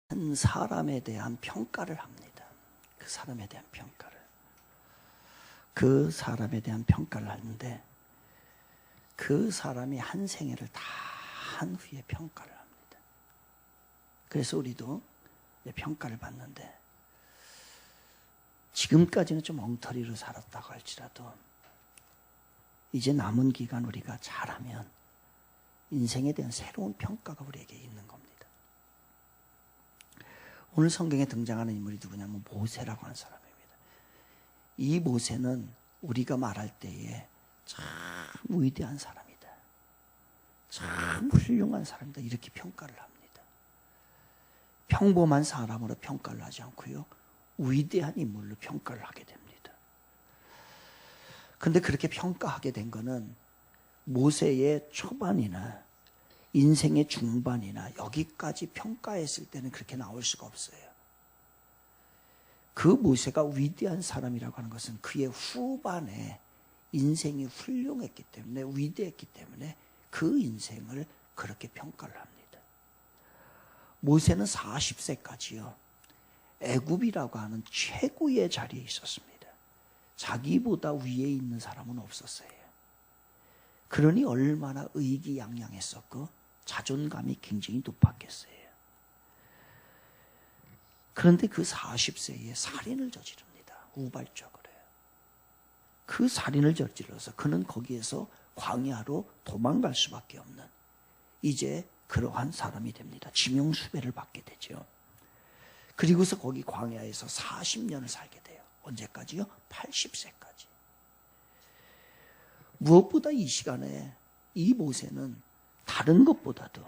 한 사람에 대한 평가를 합니다. 그 사람에 대한 평가를. 그 사람에 대한 평가를 하는데 그 사람이 한 생애를 다 한 후에 평가를 합니다. 그래서 우리도 평가를 받는데 지금까지는 좀 엉터리로 살았다고 할지라도 이제 남은 기간 우리가 잘하면 인생에 대한 새로운 평가가 우리에게 있는 겁니다. 오늘 성경에 등장하는 인물이 누구냐면 모세라고 하는 사람입니다. 이 모세는 우리가 말할 때에 참 위대한 사람이다. 참 훌륭한 사람이다. 이렇게 평가를 합니다. 평범한 사람으로 평가를 하지 않고요. 위대한 인물로 평가를 하게 됩니다. 그런데 그렇게 평가하게 된 거는 모세의 초반이나 인생의 중반이나 여기까지 평가했을 때는 그렇게 나올 수가 없어요. 그 모세가 위대한 사람이라고 하는 것은 그의 후반에 인생이 훌륭했기 때문에 위대했기 때문에 그 인생을 그렇게 평가를 합니다. 모세는 40세까지요. 애굽이라고 하는 최고의 자리에 있었습니다. 자기보다 위에 있는 사람은 없었어요. 그러니 얼마나 의기양양했었고 자존감이 굉장히 높았겠어요. 그런데 그 40세에 살인을 저지릅니다. 우발적으로요. 그 살인을 저질러서 그는 거기에서 광야로 도망갈 수밖에 없는 이제 그러한 사람이 됩니다. 지명수배를 받게 되죠. 그리고서 거기 광야에서 40년을 살게 돼요. 언제까지요? 80세까지. 무엇보다 이 시간에 이 모세는 다른 것보다도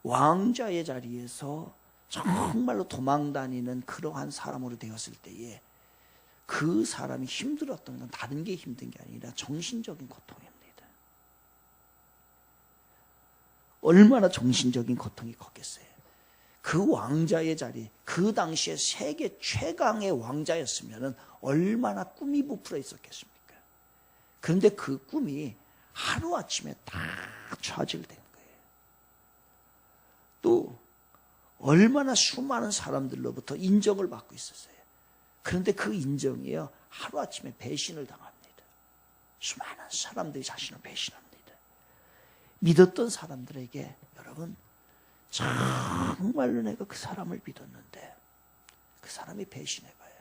왕자의 자리에서 정말로 도망다니는 그러한 사람으로 되었을 때에 그 사람이 힘들었던 건 다른 게 힘든 게 아니라 정신적인 고통입니다. 얼마나 정신적인 고통이 컸겠어요. 그 왕자의 자리, 그 당시에 세계 최강의 왕자였으면 얼마나 꿈이 부풀어 있었겠습니까? 그런데 그 꿈이 하루아침에 다 좌절된 거예요. 또 얼마나 수많은 사람들로부터 인정을 받고 있었어요. 그런데 그 인정이요 하루아침에 배신을 당합니다. 수많은 사람들이 자신을 배신합니다. 믿었던 사람들에게 여러분 정말로 내가 그 사람을 믿었는데 그 사람이 배신해봐요.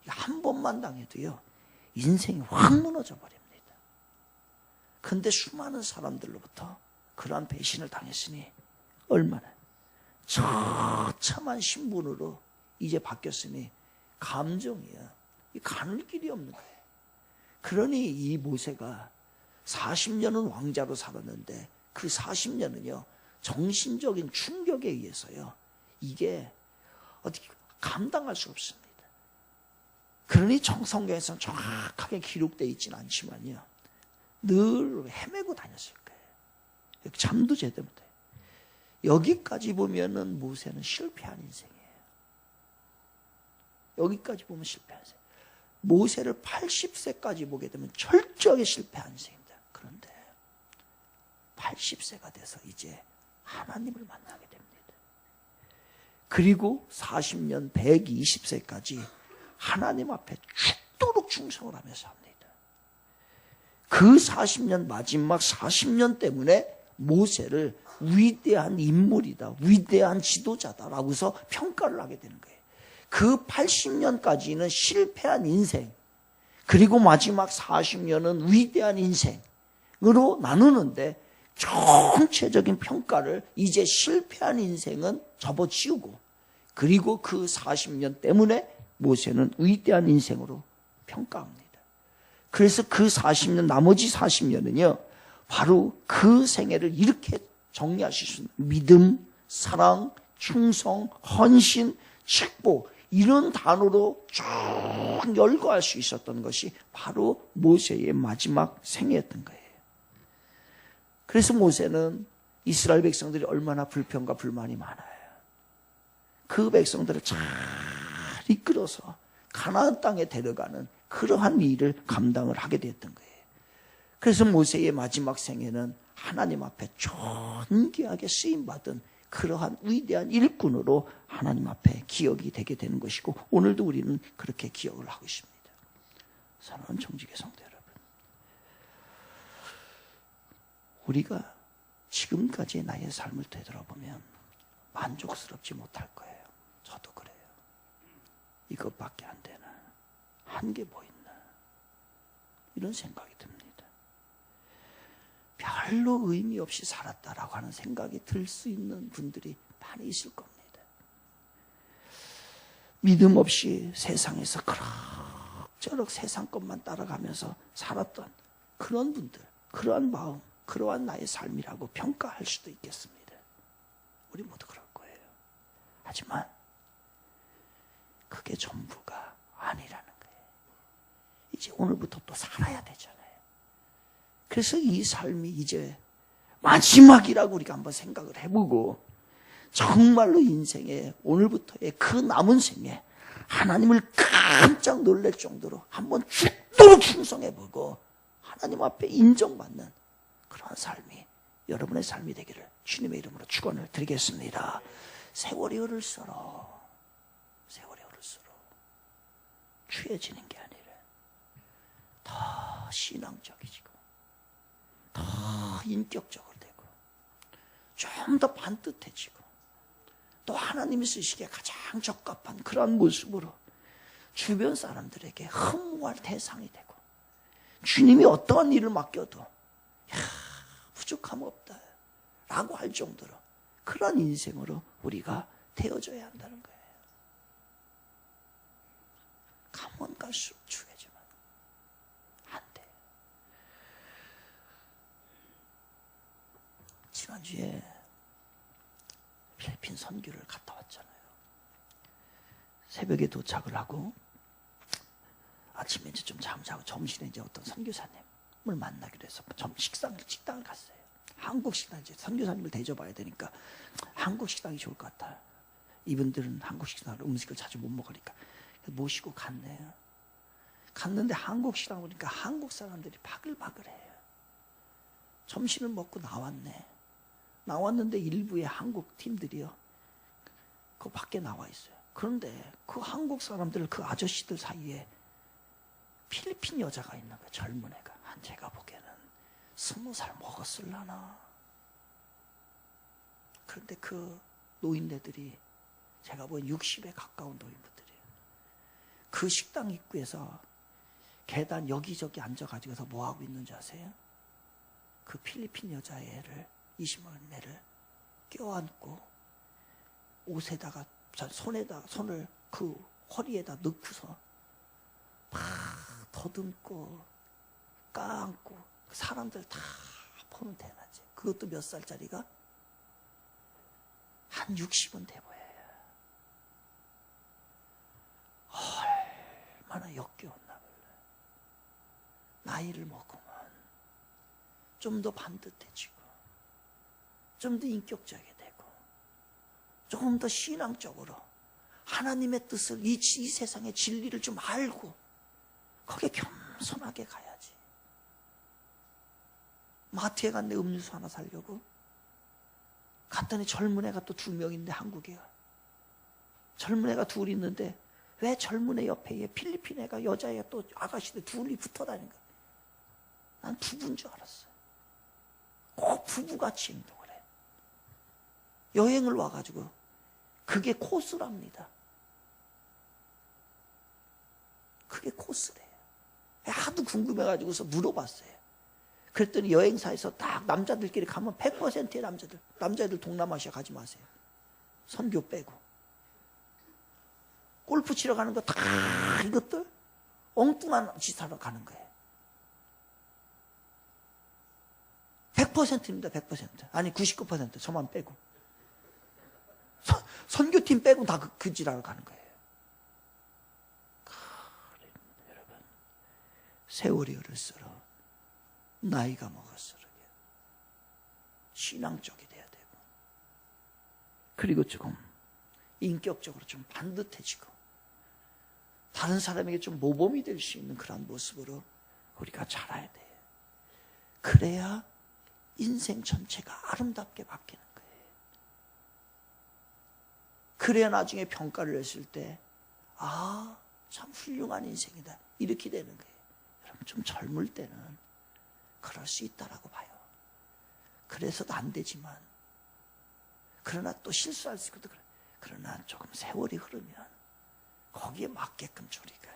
한 번만 당해도요 인생이 확 무너져 버립니다. 그런데 수많은 사람들로부터 그러한 배신을 당했으니 얼마나 처참한 신분으로 이제 바뀌었으니 감정이야 가눌 길이 없는 거예요. 그러니 이 모세가 40년은 왕자로 살았는데 그 40년은요 정신적인 충격에 의해서요 이게 어떻게 감당할 수 없습니다. 그러니 성경에서는 정확하게 기록되어 있지는 않지만요 늘 헤매고 다녔을 거예요. 잠도 제대로 못해요. 여기까지 보면은 모세는 실패한 인생이에요. 여기까지 보면 실패한 인생. 모세를 80세까지 보게 되면 철저하게 실패한 인생입니다. 그런데 80세가 돼서 이제 하나님을 만나게 됩니다. 그리고 40년 120세까지 하나님 앞에 죽도록 충성을 하면서 합니다. 그 40년 마지막 40년 때문에 모세를 위대한 인물이다, 위대한 지도자다라고서 평가를 하게 되는 거예요. 그 80년까지는 실패한 인생, 그리고 마지막 40년은 위대한 인생으로 나누는데 전체적인 평가를 이제 실패한 인생은 접어치우고 그리고 그 40년 때문에 모세는 위대한 인생으로 평가합니다. 그래서 그 40년, 나머지 40년은요 바로 그 생애를 이렇게 정리하실 수 있는 믿음, 사랑, 충성, 헌신, 축복 이런 단어로 쭉 열거할 수 있었던 것이 바로 모세의 마지막 생애였던 거예요. 그래서 모세는 이스라엘 백성들이 얼마나 불평과 불만이 많아요. 그 백성들을 잘 이끌어서 가나안 땅에 데려가는 그러한 일을 감당을 하게 되었던 거예요. 그래서 모세의 마지막 생애는 하나님 앞에 존귀하게 쓰임받은 그러한 위대한 일꾼으로 하나님 앞에 기억이 되게 되는 것이고, 오늘도 우리는 그렇게 기억을 하고 있습니다. 사랑하는 청지기 성도 여러분, 우리가 지금까지의 나의 삶을 되돌아보면 만족스럽지 못할 거예요. 저도 그래요. 이것밖에 안 되나? 한 게 뭐 있나? 이런 생각이 듭니다. 별로 의미 없이 살았다라고 하는 생각이 들 수 있는 분들이 많이 있을 겁니다. 믿음 없이 세상에서 그럭저럭 세상 것만 따라가면서 살았던 그런 분들, 그러한 마음, 그러한 나의 삶이라고 평가할 수도 있겠습니다. 우리 모두 그럴 거예요. 하지만 그게 전부가 아니라는 거예요. 이제 오늘부터 또 살아야 되잖아요. 그래서 이 삶이 이제 마지막이라고 우리가 한번 생각을 해보고, 정말로 인생의 오늘부터의 그 남은 생에 하나님을 깜짝 놀랄 정도로 한번 죽도록 충성해보고 하나님 앞에 인정받는 그런 삶이 여러분의 삶이 되기를 주님의 이름으로 축원을 드리겠습니다. 세월이 흐를수록 취해지는 게 아니라 더 신앙적이지고 더 인격적으로 되고 좀 더 반듯해지고 또 하나님이 쓰시기에 가장 적합한 그런 모습으로 주변 사람들에게 흠모할 대상이 되고, 주님이 어떠한 일을 맡겨도 부족함 없다 라고 할 정도로 그런 인생으로 우리가 되어져야 한다는 거예요. 가면 갈수록 추해지면 안 돼요. 지난주에 필리핀 선교를 갔다 왔잖아요. 새벽에 도착을 하고 아침에 이제 좀 잠자고 점심에 이제 어떤 선교사님을 만나기로 해서 식당을 갔어요. 한국 식당, 이제 선교사님을 대접해야 되니까 한국 식당이 좋을 것 같아. 이분들은 한국 식당으로 음식을 자주 못 먹으니까 모시고 갔네요. 갔는데 한국 식당 보니까 한국 사람들이 바글바글해요. 점심을 먹고 나왔는데 일부의 한국 팀들이요, 그 밖에 나와 있어요. 그런데 그 한국 사람들, 그 아저씨들 사이에 필리핀 여자가 있는 거예요. 젊은 애가. 한 제가 보기에는 20살 먹었을라나. 그런데 그 노인네들이 제가 보기엔 60에 가까운 노인분들이에요. 그 식당 입구에서 계단 여기저기 앉아가지고서 뭐 하고 있는지 아세요? 그 필리핀 여자애를, 20만 애를 껴안고 옷에다가 손을 그 허리에다 넣고서 막 더듬고 까안고 사람들 다 보면 대낮에. 그것도 몇 살짜리가? 한 60은 돼 보여요. 얼마나 역겨웠나 몰라. 나이를 먹으면 좀 더 반듯해지고 좀 더 인격적이 되고 조금 더 신앙적으로 하나님의 뜻을, 이 세상의 진리를 좀 알고 거기에 겸손하게 가야지. 마트에 갔는데 음료수 하나 사려고 갔더니 젊은 애가 또 2명인데, 한국애가 젊은 애가 2 있는데 왜 젊은 애 옆에 필리핀 애가, 여자애가 또 아가씨들 2이 붙어 다니는 거야. 난 부부인 줄 알았어요. 꼭 부부같이 행동을 해. 여행을 와가지고 그게 코스랍니다. 그게 코스래요. 하도 궁금해가지고서 물어봤어요. 그랬더니 여행사에서 딱 남자들끼리 가면 100%의 남자들 동남아시아 가지 마세요. 선교 빼고. 골프 치러 가는 거 다 이것들 엉뚱한 짓 하러 가는 거예요. 100%입니다. 100%. 아니 99%. 저만 빼고. 선교팀 빼고 다 그 짓 하러 가는 거예요. 여러분, 세월이 흐를수록 나이가 먹을수록 신앙적이 돼야 되고, 그리고 조금 인격적으로 좀 반듯해지고 다른 사람에게 좀 모범이 될 수 있는 그런 모습으로 우리가 자라야 돼요. 그래야 인생 전체가 아름답게 바뀌는 거예요. 그래야 나중에 평가를 했을 때 참 훌륭한 인생이다 이렇게 되는 거예요. 여러분 좀 젊을 때는 그럴 수 있다라고 봐요. 그래서도 안 되지만 그러나 또 실수할 수 있거든. 그러나 조금 세월이 흐르면 거기에 맞게끔 우리가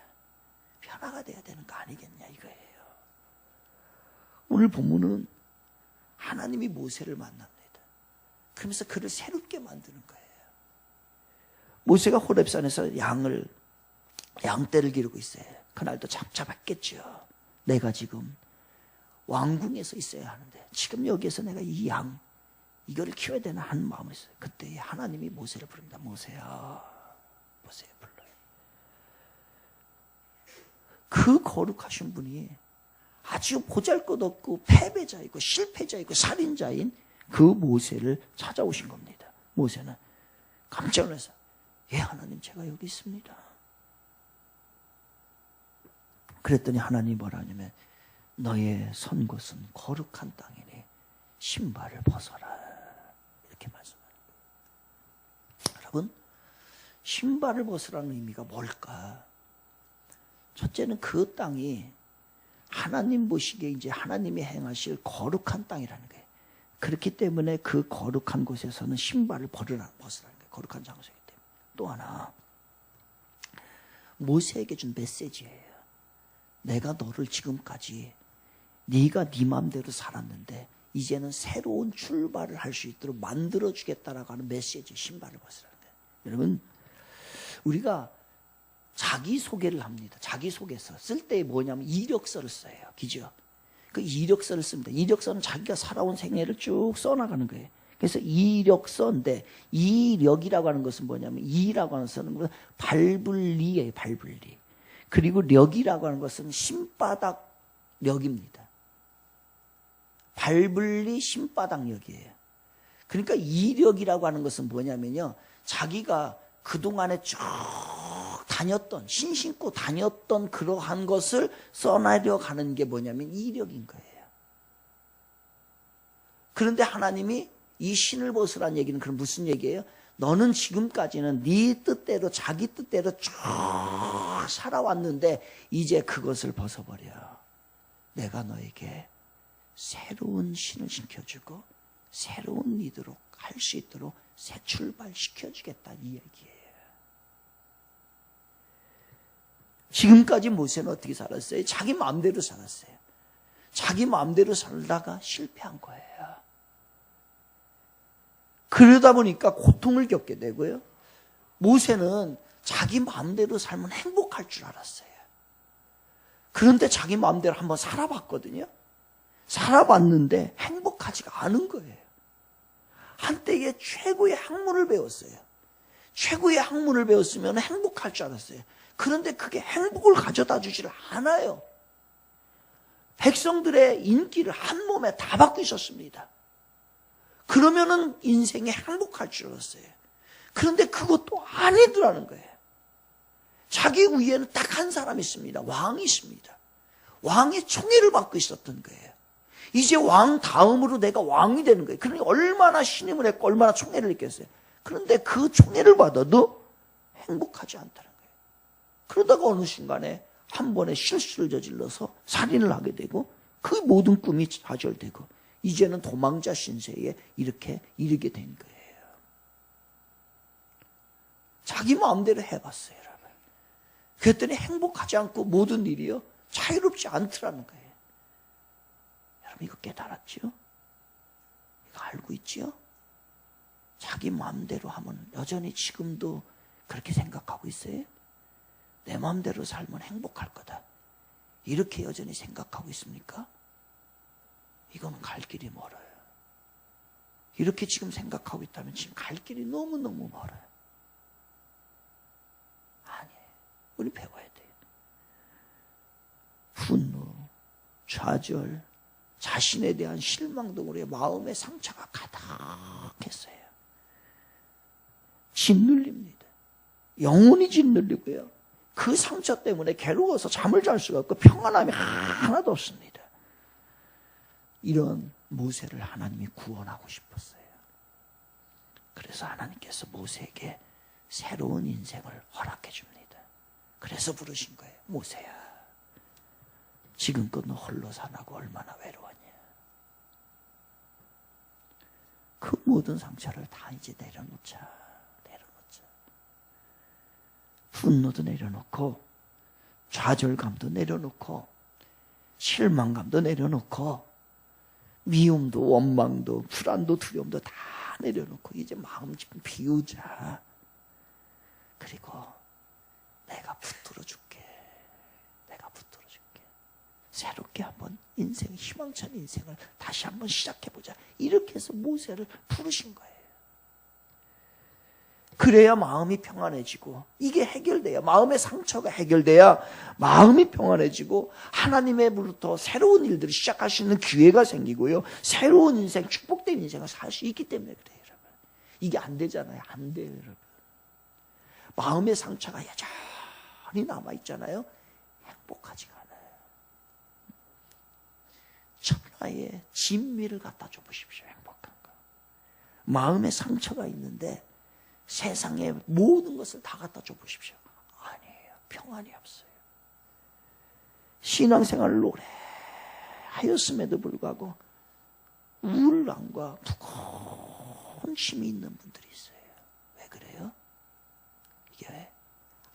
변화가 돼야 되는 거 아니겠냐 이거예요. 오늘 본문은 하나님이 모세를 만납니다. 그러면서 그를 새롭게 만드는 거예요. 모세가 호렙산에서 양떼를 기르고 있어요. 그날도 잡잡했겠죠. 내가 지금 왕궁에서 있어야 하는데 지금 여기에서 내가 이 이거를 키워야 되나 하는 마음이 있어요. 그때 하나님이 모세를 부릅니다. 모세야, 모세 불러요. 그 거룩하신 분이 아주 보잘것없고 패배자이고 실패자이고 살인자인 그 모세를 찾아오신 겁니다. 모세는 깜짝 놀라서 예 하나님 제가 여기 있습니다. 그랬더니 하나님이 뭐라 하냐면 너의 선 곳은 거룩한 땅이니 신발을 벗어라 이렇게 말씀하는 거예요. 여러분 신발을 벗으라는 의미가 뭘까? 첫째는 그 땅이 하나님 보시기에 이제 하나님이 행하실 거룩한 땅이라는 거예요. 그렇기 때문에 그 거룩한 곳에서는 신발을 벗으라는 거예요. 거룩한 장소이기 때문에. 또 하나 모세에게 준 메시지예요. 내가 너를 지금까지 네가 네 마음대로 살았는데 이제는 새로운 출발을 할 수 있도록 만들어주겠다라고 하는 메시지, 신발을 벗으라는 거예요. 여러분 우리가 자기소개를 합니다. 자기소개서 쓸 때 뭐냐면 이력서를 써요. 그죠? 그 이력서를 씁니다. 이력서는 자기가 살아온 생애를 쭉 써나가는 거예요. 그래서 이력서인데 이력이라고 하는 것은 뭐냐면 이라고 하는 것은 발불리예요. 발불리. 그리고 력이라고 하는 것은 신바닥 력입니다. 발불리 신바닥 력이에요. 그러니까 이력이라고 하는 것은 뭐냐면요. 자기가 그동안에 쭉 다녔던 신신고 다녔던 그러한 것을 써내려 가는 게 뭐냐면 이력인 거예요. 그런데 하나님이 이 신을 벗으라는 얘기는 그럼 무슨 얘기예요? 너는 지금까지는 네 뜻대로 자기 뜻대로 쭉 살아왔는데 이제 그것을 벗어버려. 내가 너에게 새로운 신을 신켜주고 새로운 리더로 할 수 있도록 새 출발시켜주겠다 이 얘기예요. 지금까지 모세는 어떻게 살았어요? 자기 마음대로 살았어요. 자기 마음대로 살다가 실패한 거예요. 그러다 보니까 고통을 겪게 되고요. 모세는 자기 마음대로 살면 행복할 줄 알았어요. 그런데 자기 마음대로 한번 살아봤거든요. 살아봤는데 행복하지가 않은 거예요. 한때에 최고의 학문을 배웠어요. 최고의 학문을 배웠으면 행복할 줄 알았어요. 그런데 그게 행복을 가져다 주지를 않아요. 백성들의 인기를 한 몸에 다 받고 있었습니다. 그러면은 인생에 행복할 줄 알았어요. 그런데 그것도 아니더라는 거예요. 자기 위에는 딱 한 사람이 있습니다. 왕이 있습니다. 왕의 총애를 받고 있었던 거예요. 이제 왕 다음으로 내가 왕이 되는 거예요. 그러니 얼마나 신임을 했고 얼마나 총애를 느꼈어요. 그런데 그 총애를 받아도 행복하지 않다는 거예요. 그러다가 어느 순간에 한 번에 실수를 저질러서 살인을 하게 되고 그 모든 꿈이 좌절되고 이제는 도망자 신세에 이렇게 이르게 된 거예요. 자기 마음대로 해봤어요, 여러분. 그랬더니 행복하지 않고 모든 일이요 자유롭지 않더라는 거예요. 여러분 이거 깨달았죠? 이거 알고 있죠? 자기 마음대로 하면 여전히 지금도 그렇게 생각하고 있어요? 내 마음대로 살면 행복할 거다. 이렇게 여전히 생각하고 있습니까? 이거는 갈 길이 멀어요. 이렇게 지금 생각하고 있다면 지금 갈 길이 너무너무 멀어요. 아니에요. 우리 배워야 돼요. 분노, 좌절, 자신에 대한 실망도 우리의 마음의 상처가 가득했어요. 짓눌립니다. 영혼이 짓눌리고요. 그 상처 때문에 괴로워서 잠을 잘 수가 없고 평안함이 하나도 없습니다. 이런 모세를 하나님이 구원하고 싶었어요. 그래서 하나님께서 모세에게 새로운 인생을 허락해 줍니다. 그래서 부르신 거예요. 모세야, 지금껏 너 홀로 사나고 얼마나 외로웠냐. 그 모든 상처를 다 이제 내려놓자. 분노도 내려놓고, 좌절감도 내려놓고, 실망감도 내려놓고, 미움도 원망도 불안도 두려움도 다 내려놓고 이제 마음 좀 비우자. 그리고 내가 붙들어 줄게. 새롭게 한번 인생, 희망찬 인생을 다시 한번 시작해보자. 이렇게 해서 모세를 부르신 거예요. 그래야 마음이 평안해지고, 이게 해결돼야, 마음의 상처가 해결돼야 마음이 평안해지고 하나님의로부터 새로운 일들을 시작할 수 있는 기회가 생기고요, 새로운 인생, 축복된 인생을 살 수 있기 때문에 그래요, 여러분. 이게 안 되잖아요. 안 돼요, 여러분. 마음의 상처가 여전히 남아있잖아요. 행복하지가 않아요. 천하의 진미를 갖다 줘보십시오. 행복한 거. 마음의 상처가 있는데 세상의 모든 것을 다 갖다 줘보십시오. 아니에요. 평안이 없어요. 신앙생활을 오래 하였음에도 불구하고 우울감과 무거운 힘이 있는 분들이 있어요. 왜 그래요? 이게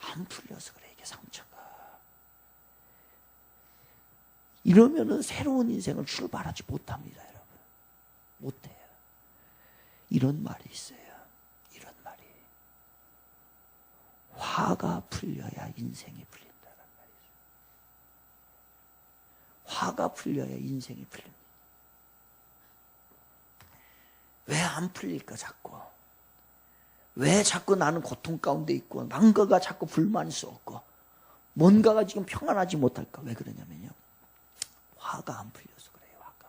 안 풀려서 그래요. 이게 상처가. 이러면은 새로운 인생을 출발하지 못합니다, 여러분. 못해요. 이런 말이 있어요. 이런 말이. 화가 풀려야 인생이 풀린다는 말이죠. 화가 풀려야 인생이 풀립니다. 왜 안 풀릴까, 자꾸? 왜 자꾸 나는 고통 가운데 있고, 뭔가가 자꾸 불만이 쏟고, 뭔가가 지금 평안하지 못할까? 왜 그러냐면요. 화가 안 풀려서 그래요. 화가.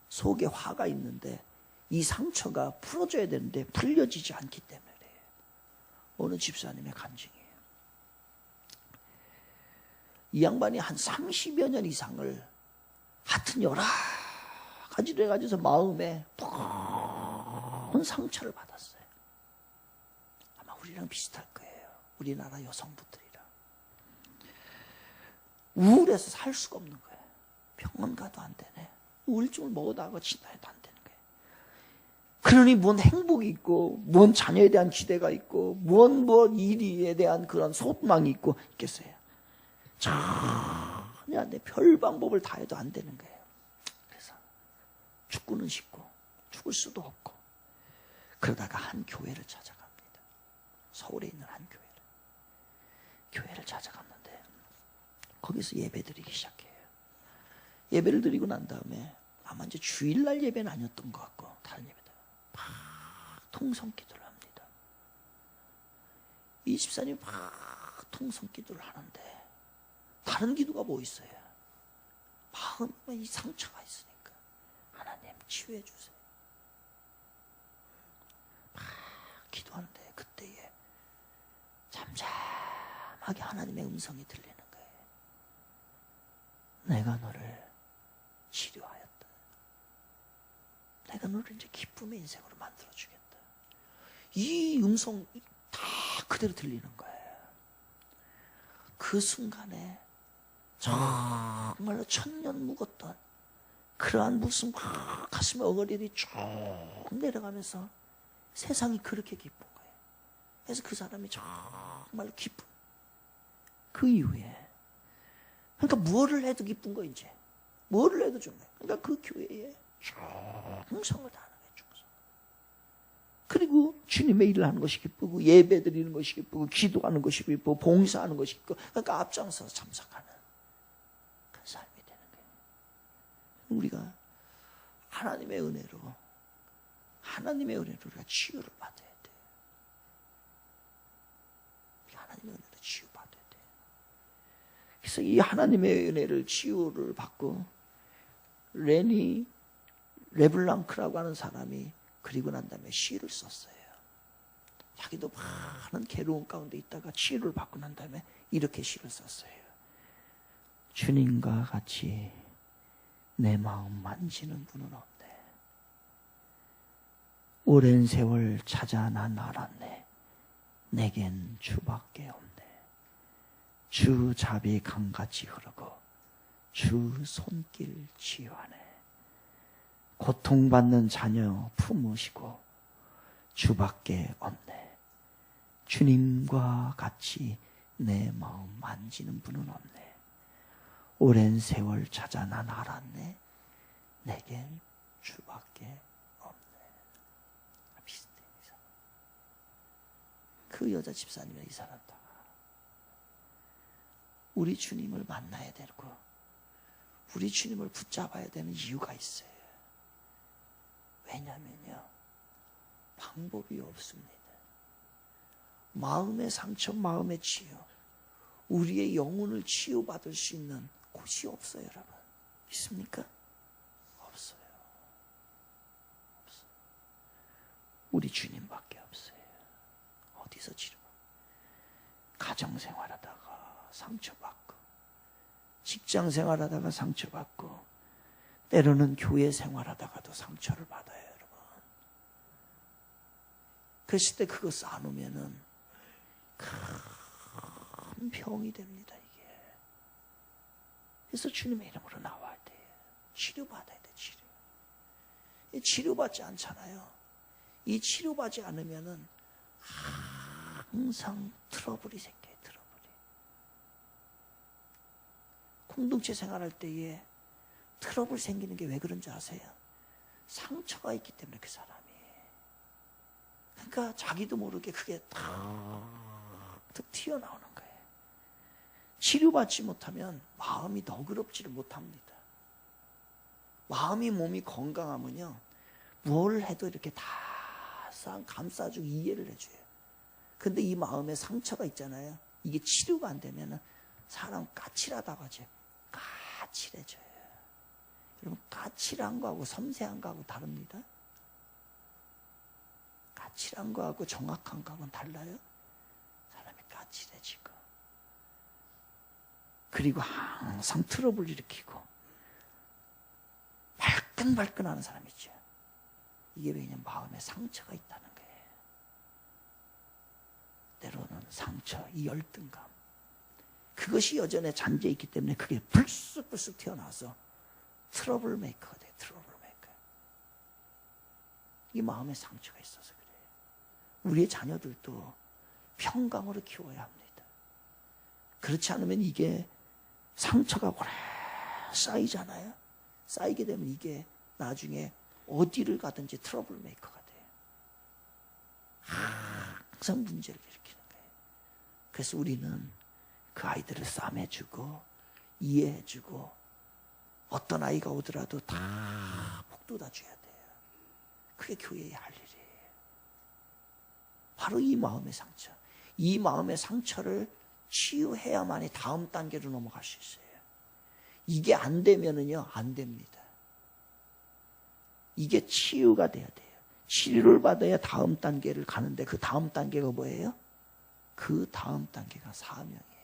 속에 화가 있는데 이 상처가 풀어져야 되는데 풀려지지 않기 때문에 그래요. 어느 집사님의 간증이에요. 이 양반이 한 30여 년 이상을 하여튼 여러 가지로 해가지고서 마음에 큰 상처를 받았어요. 아마 우리랑 비슷할 거예요. 우리나라 여성분들이랑. 우울해서 살 수가 없는 거예요. 병원 가도 안 되네. 우울증을 먹어다가 진단해도 안 되는 거예요. 그러니 뭔 행복이 있고, 뭔 자녀에 대한 기대가 있고, 뭔 일에 대한 그런 소망이 있고 있겠어요. 전혀 안 돼. 별 방법을 다 해도 안 되는 거예요. 그래서 죽고는 싶고 죽을 수도 없고, 그러다가 한 교회를 찾아갑니다. 서울에 있는 한 교회를 찾아갔는데 거기서 예배드리기 시작해요. 예배를 드리고 난 다음에 아마 이제 주일날 예배는 아니었던 것 같고 다른 예배다. 막 통성기도를 합니다. 이 집사님이 막 통성기도를 하는데 다른 기도가 뭐 있어요? 마음에 이 상처가 있으니까 하나님 치유해 주세요. 막 기도하는데 그때에 잠잠하게 하나님의 음성이 들리는 거예요. 내가 너를 치료하였다. 내가 너를 이제 기쁨의 인생으로 만들어주겠다. 이 음성 다 그대로 들리는 거예요. 그 순간에 정말로 천년 묵었던 그러한 무슨 가슴에 어거리들이 쭉 내려가면서 세상이 그렇게 기쁜 거예요. 그래서 그 사람이 정말로 기쁜. 그 이후에 그러니까 무엇을 해도 기쁜 거 이제. 뭐를 해도 좋은 거예요. 그러니까 그 교회에 충성을 다하는 거예요. 충성. 그리고 주님의 일을 하는 것이 기쁘고, 예배 드리는 것이 기쁘고, 기도하는 것이 기쁘고, 봉사하는 것이 기쁘고, 그러니까 앞장서서 참석하는 그런 삶이 되는 거예요. 우리가 하나님의 은혜로 우리가 치유를 받아야 돼요. 하나님의 은혜로 치유받아야 돼요. 그래서 이 하나님의 은혜를 치유를 받고, 레니 레블랑크라고 하는 사람이 그리고 난 다음에 시를 썼어요. 자기도 많은 괴로움 가운데 있다가 치유를 받고 난 다음에 이렇게 시를 썼어요. 주님과 같이 내 마음 만지는 분은 없네. 오랜 세월 찾아 난 알았네. 내겐 주밖에 없네. 주 자비 강같이 흐르고 주 손길 치유하네. 고통받는 자녀 품으시고 주밖에 없네. 주님과 같이 내 마음 만지는 분은 없네. 오랜 세월 찾아 난 알았네. 내겐 주밖에 없네. 비슷해. 그 여자 집사님이 이 사람다. 우리 주님을 만나야 되고 우리 주님을 붙잡아야 되는 이유가 있어요. 왜냐면요, 방법이 없습니다. 마음의 상처, 마음의 치유, 우리의 영혼을 치유받을 수 있는 곳이 없어요, 여러분. 있습니까? 없어요. 없어요. 우리 주님밖에 없어요. 어디서 치료받고? 가정생활하다가 상처받고, 직장생활하다가 상처받고, 때로는 교회 생활하다가도 상처를 받아요, 여러분. 그랬을 때 그거 쌓아놓으면은 큰 병이 됩니다, 이게. 그래서 주님의 이름으로 나와야 돼요. 치료받아야 돼, 치료. 치료받지 않잖아요. 이 치료받지 않으면은 항상 트러블이 생겨요, 트러블이. 공동체 생활할 때에 트러블 생기는 게 왜 그런지 아세요? 상처가 있기 때문에 그 사람이. 그러니까 자기도 모르게 그게 탁 튀어나오는 거예요. 치료받지 못하면 마음이 너그럽지를 못합니다. 마음이 몸이 건강하면요, 뭘 해도 이렇게 다 감싸주고 이해를 해줘요. 근데 이 마음에 상처가 있잖아요. 이게 치료가 안 되면 사람 까칠하다고 하죠. 까칠해져요. 여러분, 까칠한 거하고 섬세한 거하고 다릅니다. 까칠한 거하고 정확한 거하고는 달라요. 사람이 까칠해지고, 그리고 항상 트러블 일으키고 발끈발끈하는 사람 있죠. 이게 왜냐면 마음에 상처가 있다는 거예요. 때로는 상처, 이 열등감, 그것이 여전히 잔재해 있기 때문에 그게 불쑥불쑥 튀어나와서 트러블 메이커가 돼요. 트러블 메이커. 이 마음에 상처가 있어서 그래요. 우리의 자녀들도 평강으로 키워야 합니다. 그렇지 않으면 이게 상처가 오래 쌓이잖아요. 쌓이게 되면 이게 나중에 어디를 가든지 트러블 메이커가 돼요. 항상 문제를 일으키는 거예요. 그래서 우리는 그 아이들을 싸매주고 이해해주고, 어떤 아이가 오더라도 다 복돋아줘야 돼요. 그게 교회의 할 일이에요. 바로 이 마음의 상처. 이 마음의 상처를 치유해야만이 다음 단계로 넘어갈 수 있어요. 이게 안 되면은요, 안 됩니다. 이게 치유가 돼야 돼요. 치료를 받아야 다음 단계를 가는데, 그 다음 단계가 뭐예요? 그 다음 단계가 사명이에요.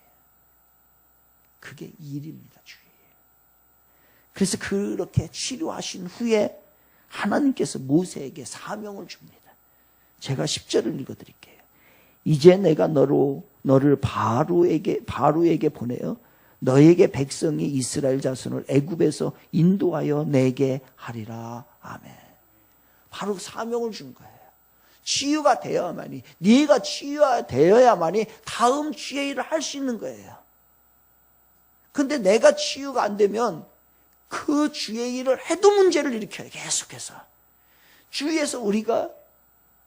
그게 일입니다, 주예요. 그래서 그렇게 치료하신 후에 하나님께서 모세에게 사명을 줍니다. 제가 10절을 읽어드릴게요. 이제 내가 너를 바로에게 보내어 너에게 백성이 이스라엘 자손을 애굽에서 인도하여 내게 하리라. 아멘. 바로 사명을 준 거예요. 치유가 되어야만이, 네가 치유가 되어야만이 다음 주의 일을 할 수 있는 거예요. 근데 내가 치유가 안 되면 그 주의 일을 해도 문제를 일으켜요. 계속해서. 주위에서 우리가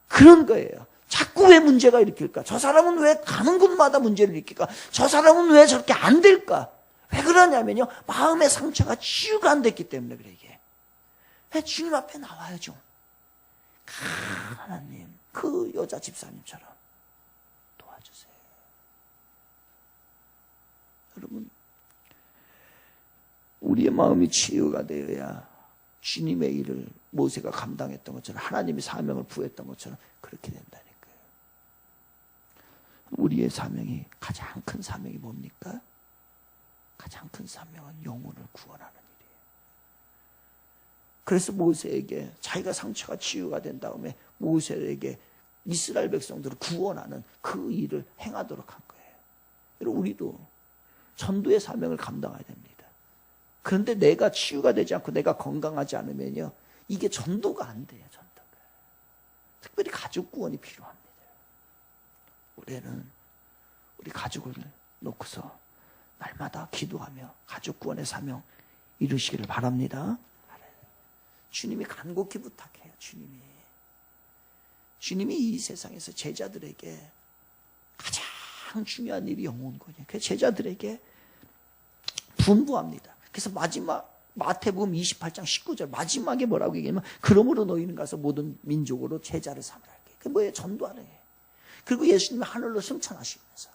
그런 거예요. 자꾸 왜 문제가 일으킬까? 저 사람은 왜 가는 곳마다 문제를 일으킬까? 저 사람은 왜 저렇게 안 될까? 왜 그러냐면요, 마음의 상처가 치유가 안 됐기 때문에 그래. 이게 주님 앞에 나와야죠. 하나님, 그 여자 집사님처럼 도와주세요. 여러분, 우리의 마음이 치유가 되어야 주님의 일을 모세가 감당했던 것처럼, 하나님이 사명을 부여했던 것처럼 그렇게 된다니까요. 우리의 사명이, 가장 큰 사명이 뭡니까? 가장 큰 사명은 영혼을 구원하는 일이에요. 그래서 모세에게, 자기가 상처가 치유가 된 다음에 모세에게 이스라엘 백성들을 구원하는 그 일을 행하도록 한 거예요. 여러분, 우리도 전도의 사명을 감당해야 됩니다. 그런데 내가 치유가 되지 않고 내가 건강하지 않으면요, 이게 전도가 안 돼요. 전도가. 특별히 가족 구원이 필요합니다. 올해는 우리 가족을 놓고서 날마다 기도하며 가족 구원의 사명 이루시기를 바랍니다. 주님이 간곡히 부탁해요. 주님이 이 세상에서 제자들에게 가장 중요한 일이 영혼권이에요. 그 제자들에게 분부합니다. 그래서 마지막 마태복음 28장 19절 마지막에 뭐라고 얘기하면, 그러므로 너희는 가서 모든 민족으로 제자를 삼으라. 그게 뭐예요? 전도하는 거예요. 그리고 예수님이 하늘로 승천하시면서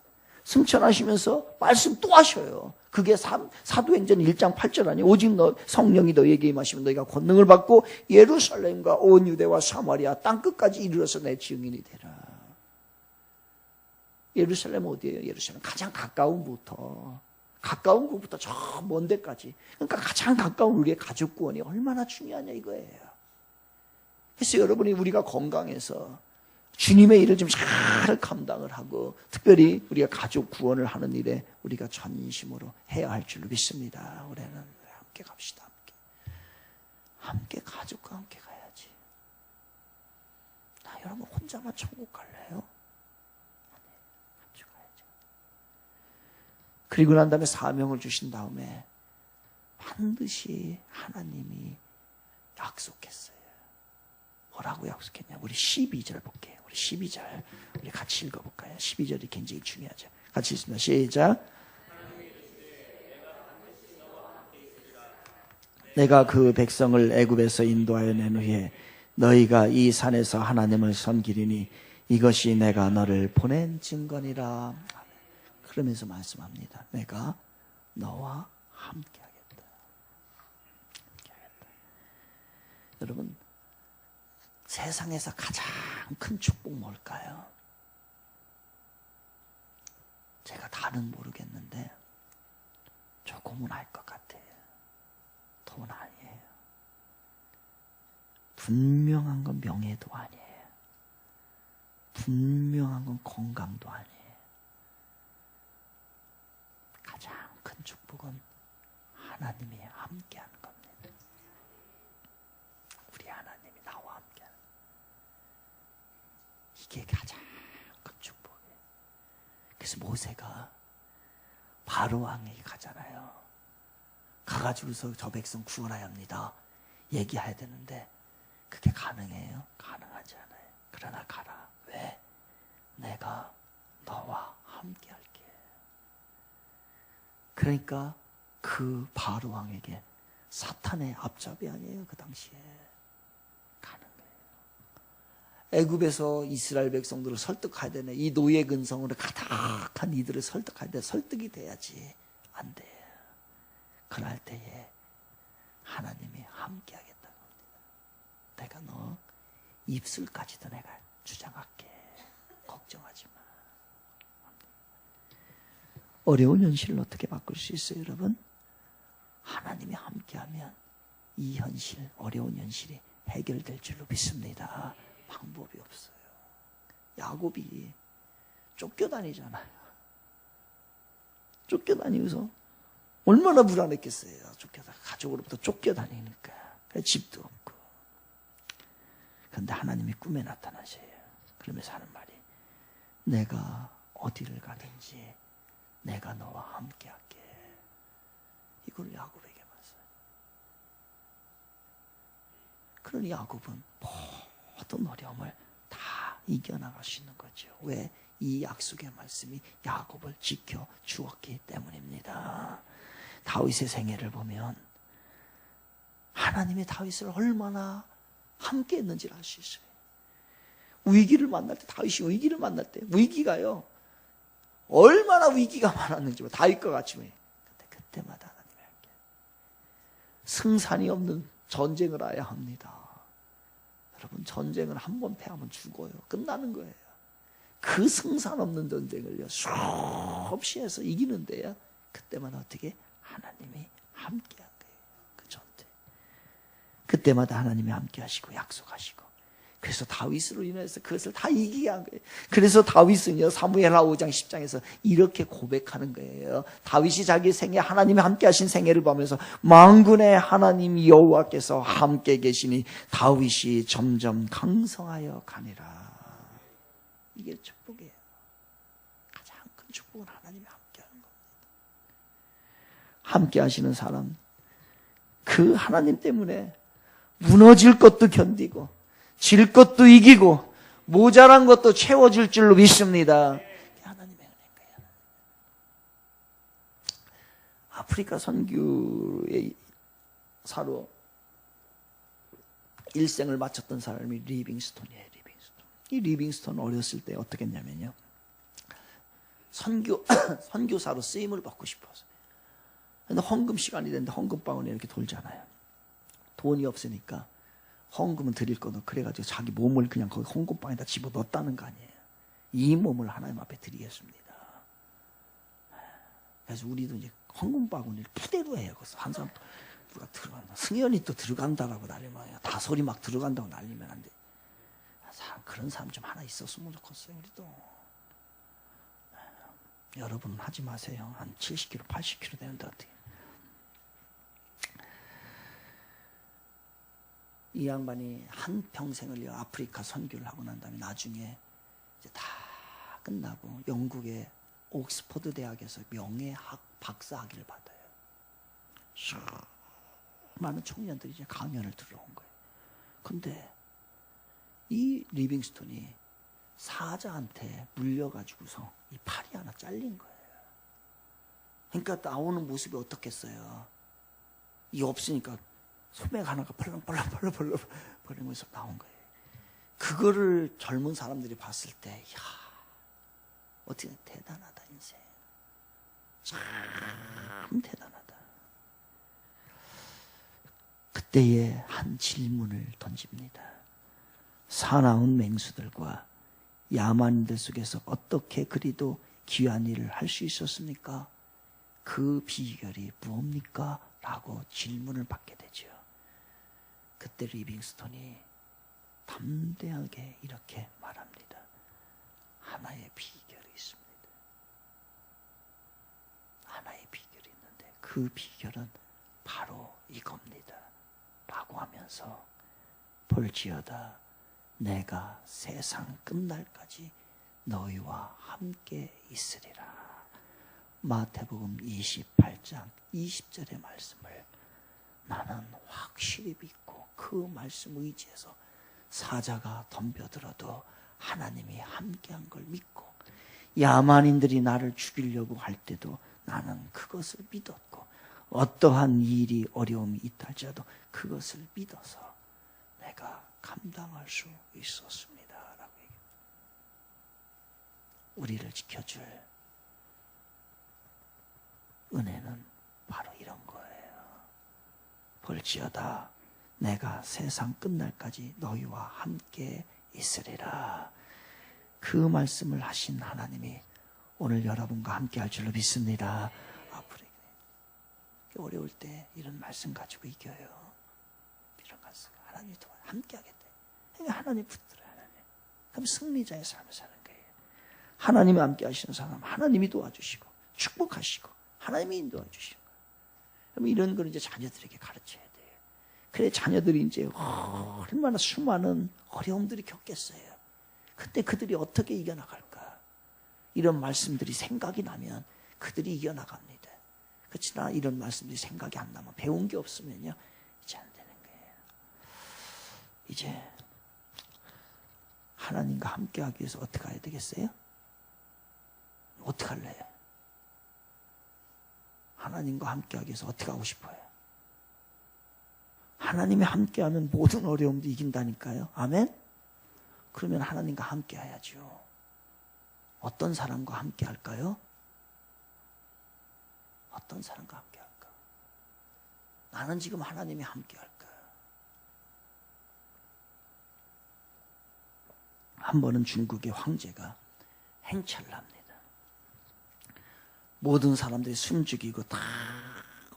말씀 또 하셔요. 그게 사도행전 1장 8절 아니에요? 오직 성령이 너희에게 임하시면 너희가 권능을 받고 예루살렘과 온 유대와 사마리아 땅끝까지 이르러서 내 증인이 되라. 예루살렘 어디예요? 예루살렘 가장 가까운 곳부터 저 먼 데까지. 그러니까 가장 가까운 우리의 가족 구원이 얼마나 중요하냐 이거예요. 그래서 여러분이 우리가 건강해서 주님의 일을 좀 잘 감당을 하고, 특별히 우리가 가족 구원을 하는 일에 우리가 전심으로 해야 할 줄로 믿습니다. 올해는 함께 갑시다. 함께 가족과 함께 가야지. 여러분 혼자만 천국 갈래요? 같이 가야죠. 그리고 난 다음에 사명을 주신 다음에 반드시 하나님이 약속했어요. 뭐라고 약속했냐? 우리 12절 볼게요. 우리 12절 우리 같이 읽어볼까요? 12절이 굉장히 중요하죠. 같이 읽습니다. 시작. 내가 그 백성을 애굽에서 인도하여 낸 후에 너희가 이 산에서 하나님을 섬기리니 이것이 내가 너를 보낸 증거니라. 그러면서 말씀합니다. 내가 너와 함께하겠다. 여러분, 세상에서 가장 큰 축복 뭘까요? 제가 다는 모르겠는데 조금은 알 것 같아요. 돈 아니에요. 분명한 건 명예도 아니에요. 분명한 건 건강도 아니에요. 가장 큰 축복은 하나님이 함께하는 겁니다. 우리 하나님이 나와 함께하는, 이게 가장 큰 축복이에요. 그래서 모세가 바로 왕에게 가잖아요. 가가지고서 저 백성 구원해야 합니다. 얘기해야 되는데 그게 가능해요? 가능하지 않아요. 그러나 가라. 왜? 내가 너와 함께 할게. 그러니까 그 바로 왕에게 사탄의 앞잡이 아니에요. 그 당시에 가는 거예요. 애굽에서 이스라엘 백성들을 설득해야 되네. 이 노예 근성으로 가득한 이들을 설득해야 돼. 설득이 돼야지. 안 돼요. 그럴 때에 하나님이 함께 하겠다고 합니다. 내가 너 입술까지도 내가 주장할게. 걱정하지 마. 어려운 현실을 어떻게 바꿀 수 있어요, 여러분? 하나님이 함께하면 이 현실, 어려운 현실이 해결될 줄로 믿습니다. 방법이 없어요. 야곱이 쫓겨다니잖아요. 쫓겨다니면서 얼마나 불안했겠어요. 가족으로부터 쫓겨다니니까. 집도 없고. 그런데 하나님이 꿈에 나타나셔요. 그러면서 하는 말이, 내가 어디를 가든지 내가 너와 함께 할게. 이걸 야곱에게 말했어요. 그러니 야곱은 모든 어려움을 다 이겨나갈 수 있는 거죠. 왜? 이 약속의 말씀이 야곱을 지켜 주었기 때문입니다. 다윗의 생애를 보면 하나님이 다윗을 얼마나 함께 했는지를 알 수 있어요. 위기를 만날 때, 다윗이 위기를 만날 때, 위기가요, 얼마나 위기가 많았는지, 다윗과 같이. 근데 그때마다 하나님이 함께. 승산이 없는 전쟁을 해야 합니다. 여러분, 전쟁을 한 번 패하면 죽어요. 끝나는 거예요. 그 승산 없는 전쟁을요, 수없이 해서 이기는데요, 그때마다 어떻게? 하나님이 함께 한 거예요. 그 전쟁. 그때마다 하나님이 함께 하시고 약속하시고. 그래서 다윗으로 인해서 그것을 다 이기게 한 거예요. 그래서 다윗은요, 사무엘하 5장 10장에서 이렇게 고백하는 거예요. 다윗이 자기 생애, 하나님이 함께 하신 생애를 보면서 만군의 하나님 여호와께서 함께 계시니 다윗이 점점 강성하여 가니라. 이게 축복이에요. 가장 큰 축복은 하나님이 함께 하는 겁니다. 함께 하시는 사람, 그 하나님 때문에 무너질 것도 견디고 질 것도 이기고 모자란 것도 채워줄 줄로 믿습니다. 하나님의 은혜인 거예요. 아프리카 선교의 사로 일생을 마쳤던 사람이 리빙스톤이에요. 리빙스톤. 이 리빙스톤 어렸을 때 어떻게 했냐면요, 선교사로 쓰임을 받고 싶어서. 근데 헌금 시간이 됐는데 헌금방울이 이렇게 돌잖아요. 돈이 없으니까 헌금은 드릴 거는, 그래가지고 자기 몸을 그냥 거기 헌금방에다 집어넣었다는 거 아니에요. 이 몸을 하나님 앞에 드리겠습니다. 그래서 우리도 이제 헌금바구니를 푸대로 해요. 그래서 한 사람 누가 들어간다, 승현이 또 들어간다라고 난리면, 다솔이 막 들어간다고 난리면 안 돼. 그런 사람 좀 하나 있었으면 좋겠어요. 우리도. 여러분은 하지 마세요. 한 70kg, 80kg 되는데 어떻게. 이 양반이 한 평생을 아프리카 선교를 하고 난 다음에 나중에 이제 다 끝나고 영국의 옥스퍼드 대학에서 명예학 박사 학위를 받아요. 많은 청년들이 이제 강연을 들어온 거예요. 근데 이 리빙스톤이 사자한테 물려가지고서 이 팔이 하나 잘린 거예요. 그러니까 나오는 모습이 어떻겠어요? 이 없으니까 소맥 하나가 펄렁펄렁 버리면서 나온 거예요. 그거를 젊은 사람들이 봤을 때, 이야, 어떻게 대단하다, 인생. 참 대단하다. 그때에 한 질문을 던집니다. 사나운 맹수들과 야만인들 속에서 어떻게 그리도 귀한 일을 할 수 있었습니까? 그 비결이 무엇입니까? 라고 질문을 받게 되죠. 그때 리빙스톤이 담대하게 이렇게 말합니다. 하나의 비결이 있습니다. 하나의 비결이 있는데 그 비결은 바로 이겁니다. 라고 하면서 볼지어다 내가 세상 끝날까지 너희와 함께 있으리라. 마태복음 28장 20절의 말씀을 나는 확실히 믿고 그 말씀 의지해서 사자가 덤벼들어도 하나님이 함께한 걸 믿고, 야만인들이 나를 죽이려고 할 때도 나는 그것을 믿었고, 어떠한 일이 어려움이 있다 할지라도 그것을 믿어서 내가 감당할 수 있었습니다. 라고 얘기합니다. 우리를 지켜줄 은혜는 바로 이런 거예요. 볼지어다 내가 세상 끝날까지 너희와 함께 있으리라. 그 말씀을 하신 하나님이 오늘 여러분과 함께 할 줄로 믿습니다. 앞으로 어려울 때 이런 말씀 가지고 이겨요. 이런 말씀 하나님이 또 함께 하겠대. 그러니까 하나님 붙들어요. 하나님. 그럼 승리자의 삶을 사는 거예요. 하나님이 함께 하시는 사람 하나님이 도와주시고 축복하시고 하나님이 인도해 주시는 거예요. 그럼 이런 걸 이제 자녀들에게 가르쳐야 돼요. 그래 자녀들이 이제 얼마나 수많은 어려움들이 겪겠어요. 그때 그들이 어떻게 이겨나갈까? 이런 말씀들이 생각이 나면 그들이 이겨나갑니다. 그렇지나 이런 말씀들이 생각이 안 나면, 배운 게 없으면요, 이제 안 되는 거예요. 이제 하나님과 함께 하기 위해서 어떻게 해야 되겠어요? 어떻게 할래요? 하나님과 함께 하기 위해서 어떻게 하고 싶어요? 하나님이 함께하면 모든 어려움도 이긴다니까요. 아멘? 그러면 하나님과 함께 해야죠. 어떤 사람과 함께 할까요? 어떤 사람과 함께 할까? 나는 지금 하나님이 함께 할까? 한 번은 중국의 황제가 행차를 합니다. 모든 사람들이 숨죽이고 다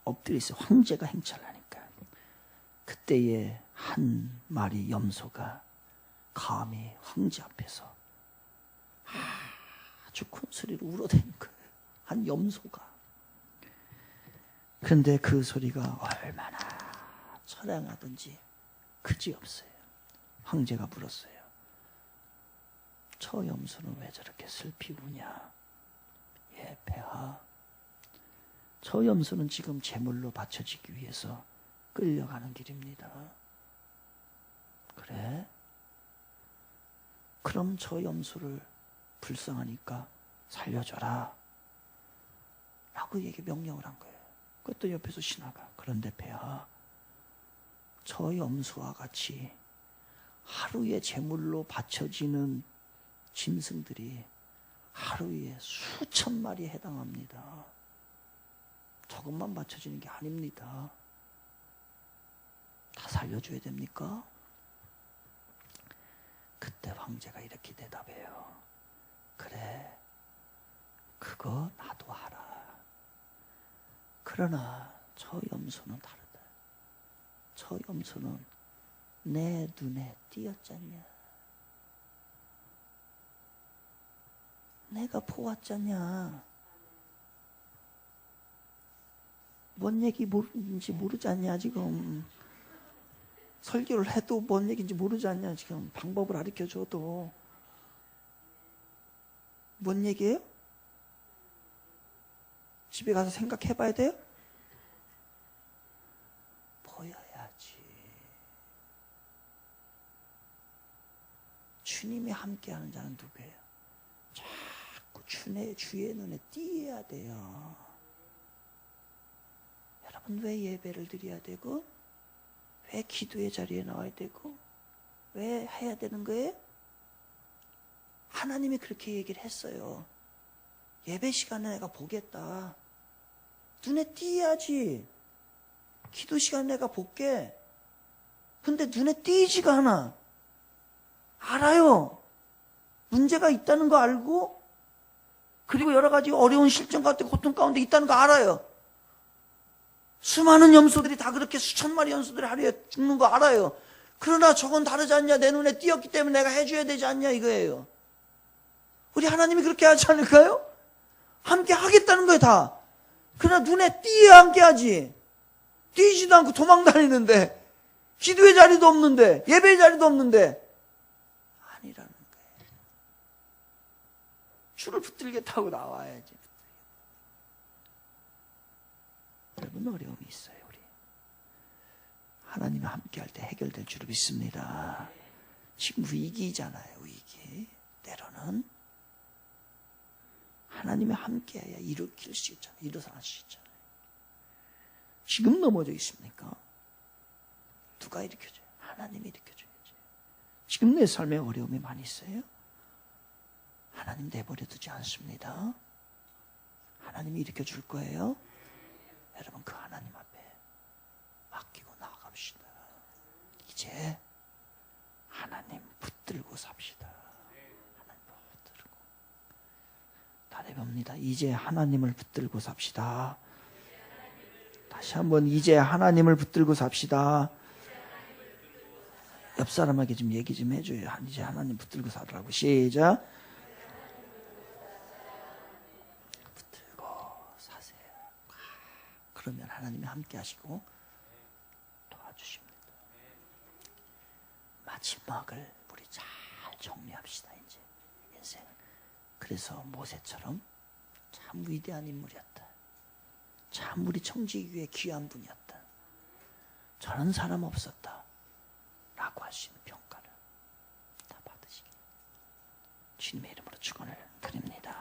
엎드려 있어요. 황제가 행차를 하니까. 그때에 한 마리 염소가 감히 황제 앞에서 아주 큰 소리로 울어대는 거예요. 한 염소가. 그런데 그 소리가 얼마나 처량하든지 그지없어요. 황제가 물었어요. 저 염소는 왜 저렇게 슬피 우냐? 예, 폐하. 저 염소는 지금 제물로 바쳐지기 위해서 끌려가는 길입니다. 그래? 그럼 저 염소를 불쌍하니까 살려줘라. 라고 얘기 명령을 한 거예요. 그것도 옆에서 신하가. 그런데 폐하, 저 염소와 같이 하루에 제물로 바쳐지는 짐승들이 하루에 수천 마리에 해당합니다. 저것만 바쳐지는 게 아닙니다. 다 살려줘야 됩니까? 그때 황제가 이렇게 대답해요. 그래, 그거 나도 알아. 그러나 저 염소는 다르다. 저 염소는 내 눈에 띄었잖냐. 내가 보았잖냐. 뭔 얘기인지 모르지 않냐 지금. 설교를 해도 뭔 얘기인지 모르지 않냐 지금. 방법을 가르쳐줘도. 뭔 얘기예요? 집에 가서 생각해봐야 돼요? 보여야지. 주님이 함께하는 자는 누구예요? 자꾸 주의 눈에 띄어야 돼요. 여러분, 왜 예배를 드려야 되고, 왜 기도의 자리에 나와야 되고, 왜 해야 되는 거예요? 하나님이 그렇게 얘기를 했어요. 예배 시간에 내가 보겠다. 눈에 띄어야지. 기도 시간에 내가 볼게. 근데 눈에 띄지가 않아. 알아요. 문제가 있다는 거 알고, 그리고 여러 가지 어려운 실정 가운데 고통 가운데 있다는 거 알아요. 수많은 염소들이 다 그렇게 수천 마리 염소들이 하루에 죽는 거 알아요. 그러나 저건 다르지 않냐. 내 눈에 띄었기 때문에 내가 해줘야 되지 않냐 이거예요. 우리 하나님이 그렇게 하지 않을까요? 함께 하겠다는 거예요 다. 그러나 눈에 띄어야 함께 하지. 띄지도 않고 도망다니는데, 기도의 자리도 없는데, 예배의 자리도 없는데 아니라는 거예요. 줄을 붙들겠다고 나와야지. 여러분, 어려움이 있어요. 우리 하나님과 함께할 때 해결될 줄 믿습니다. 지금 위기잖아요. 위기. 때로는 하나님이 함께해야 일으킬 수 있잖아요. 일어설 수 있잖아요. 지금 넘어져 있습니까? 누가 일으켜줘요? 하나님이 일으켜줘야지. 지금 내 삶에 어려움이 많이 있어요? 하나님 내버려 두지 않습니다. 하나님이 일으켜줄 거예요. 여러분, 그 하나님 앞에 맡기고 나아갑시다. 이제 하나님 붙들고 삽시다. 하나님 붙들고. 다해봅니다. 이제 하나님을 붙들고 삽시다. 다시 한번, 이제 하나님을 붙들고 삽시다. 옆 사람에게 좀 얘기 좀 해줘요. 이제 하나님 붙들고 살라고. 시작. 그러면 하나님이 함께 하시고 도와주십니다. 마지막을 우리 잘 정리합시다. 이제 인생은. 그래서 모세처럼 참 위대한 인물이었다. 참 우리 청지기에 귀한 분이었다. 저런 사람 없었다. 라고 할 수 있는 평가를 다 받으시길 주님의 이름으로 축원을 드립니다.